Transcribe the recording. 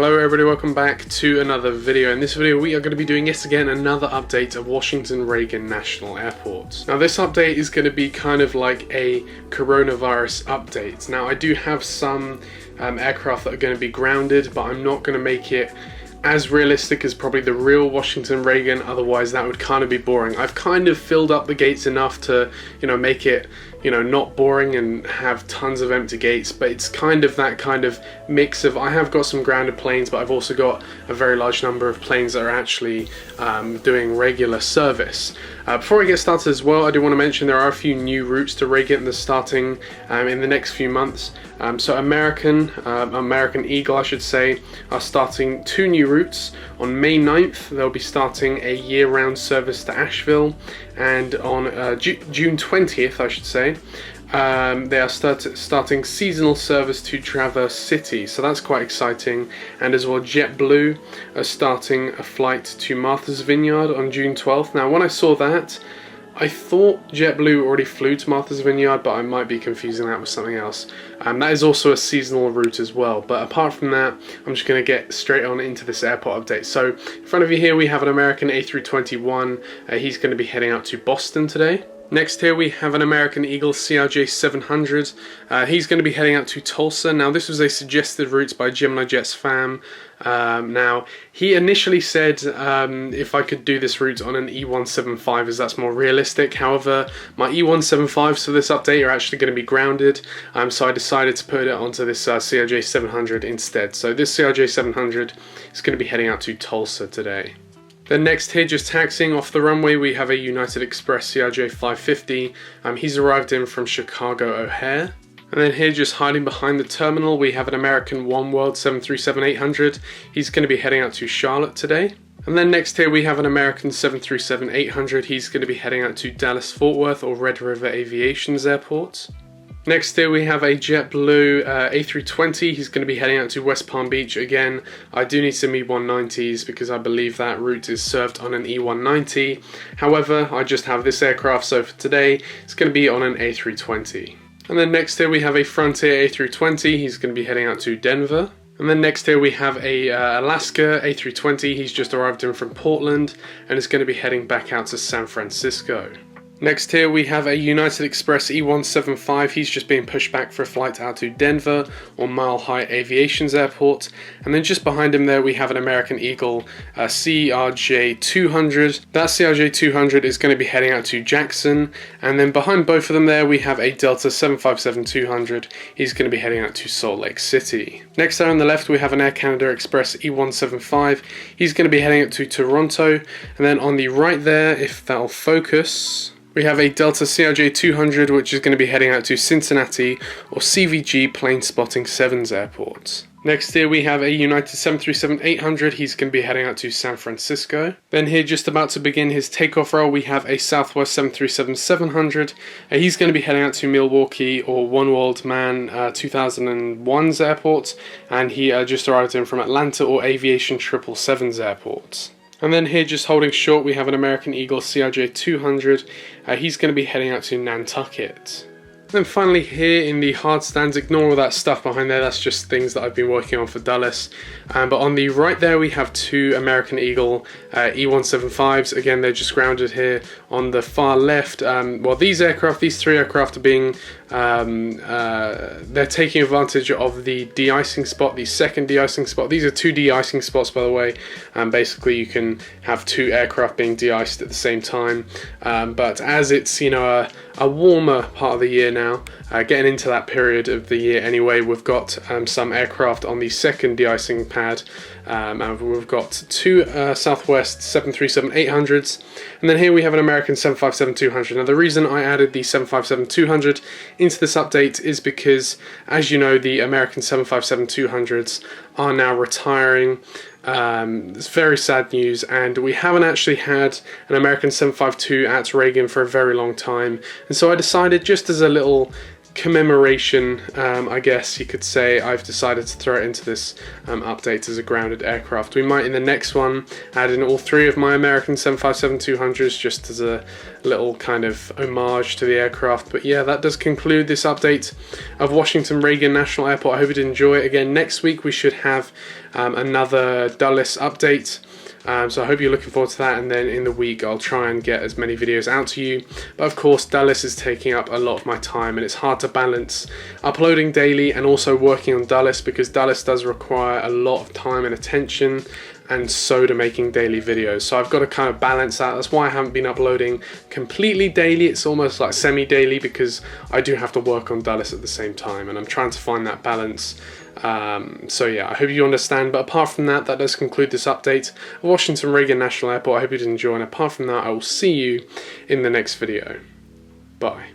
Hello everybody, welcome back to another video. In this video we are going to be doing yet again another update of Washington Reagan National Airport. Now this update is going to be kind of like a coronavirus update. Now I do have some aircraft that are going to be grounded, but I'm not going to make it as realistic as probably the real Washington Reagan, otherwise that would kind of be boring. I've kind of filled up the gates enough to, make it, not boring and have tons of empty gates, but it's kind of that kind of mix of, I have got some grounded planes, but I've also got a very large number of planes that are actually doing regular service. Before I get started as well, I do want to mention there are a few new routes to Reagan that's starting in the next few months. So American Eagle, I should say, are starting 2 new routes. On May 9th, they'll be starting a year-round service to Asheville, and on June 20th, I should say, they are starting seasonal service to Traverse City, so that's quite exciting. And as well, JetBlue are starting a flight to Martha's Vineyard on June 12th. Now when I saw that, I thought JetBlue already flew to Martha's Vineyard, but I might be confusing that with something else. That is also a seasonal route as well, but apart from that, I'm just going to get straight on into this airport update. So in front of you here we have an American A321. He's going to be heading out to Boston today. Next here we have an American Eagle CRJ 700. He's going to be heading out to Tulsa. Now this was a suggested route by Gemini Jets fam. Now he initially said if I could do this route on an E175 as that's more realistic. However, my E175s for this update are actually going to be grounded, so I decided to put it onto this CRJ 700 instead. So this CRJ 700 is going to be heading out to Tulsa today. Then next here, just taxiing off the runway, we have a United Express CRJ 550. He's arrived in from Chicago O'Hare. And then here, just hiding behind the terminal, we have an American Oneworld 737-800. He's going to be heading out to Charlotte today. And then next here we have an American 737-800. He's going to be heading out to Dallas-Fort Worth or Red River Aviation's airport. Next here we have a JetBlue A320. He's going to be heading out to West Palm Beach. Again, I do need some E190s because I believe that route is served on an E190. However, I just have this aircraft, so for today it's going to be on an A320. And then next here we have a Frontier A320. He's going to be heading out to Denver. And then next here we have a Alaska A320. He's just arrived in from Portland and is going to be heading back out to San Francisco. Next here we have a United Express E175. He's just being pushed back for a flight out to Denver or Mile High Aviation's airport. And then just behind him there we have an American Eagle CRJ 200. That CRJ 200 is going to be heading out to Jackson. And then behind both of them there we have a Delta 757-200. He's going to be heading out to Salt Lake City. Next there on the left we have an Air Canada Express E175. He's going to be heading out to Toronto. And then on the right there, if that'll focus, we have a Delta CRJ 200, which is going to be heading out to Cincinnati or CVG Plane Spotting 7's airport. Next here we have a United 737-800. He's going to be heading out to San Francisco. Then here, just about to begin his takeoff roll, we have a Southwest 737-700. He's going to be heading out to Milwaukee or One World Man 2001's airport, and he just arrived in from Atlanta or Aviation 777's airport. And then here, just holding short, we have an American Eagle CRJ 200. He's going to be heading out to Nantucket. And then finally here in the hard stands, ignore all that stuff behind there, that's just things that I've been working on for Dulles. But on the right there we have 2 American Eagle E175s. Again, they're just grounded here. On the far left, well, these 3 aircraft are being, they're taking advantage of the de-icing spot, the second de-icing spot. These are 2 de-icing spots, by the way. Basically you can have 2 aircraft being de-iced at the same time. But as it's, a warmer part of the year now, getting into that period of the year anyway, we've got some aircraft on the second de-icing pad, and we've got 2 Southwest 737-800s, and then here we have an American 757-200. Now the reason I added the 757-200 into this update is because, as you know, the American 757-200s are now retiring. It's very sad news, and we haven't actually had an American 752 at Reagan for a very long time, and so I decided, just as a little commemoration, I guess you could say, I've decided to throw it into this update as a grounded aircraft. We might in the next one add in all 3 of my American 757-200s just as a little kind of homage to the aircraft. But yeah, that does conclude this update of Washington Reagan National Airport. I hope you did enjoy it. Again, next week we should have another Dulles update. So I hope you're looking forward to that, and then in the week I'll try and get as many videos out to you. But of course, Dulles is taking up a lot of my time, and it's hard to balance uploading daily and also working on Dulles, because Dulles does require a lot of time and attention, and so do making daily videos. So I've got to kind of balance that. That's why I haven't been uploading completely daily. It's almost like semi-daily, because I do have to work on Dulles at the same time, and I'm trying to find that balance. So yeah, I hope you understand. But apart from that, that does conclude this update of Washington Reagan National Airport. I hope you did enjoy, and apart from that, I will see you in the next video. Bye.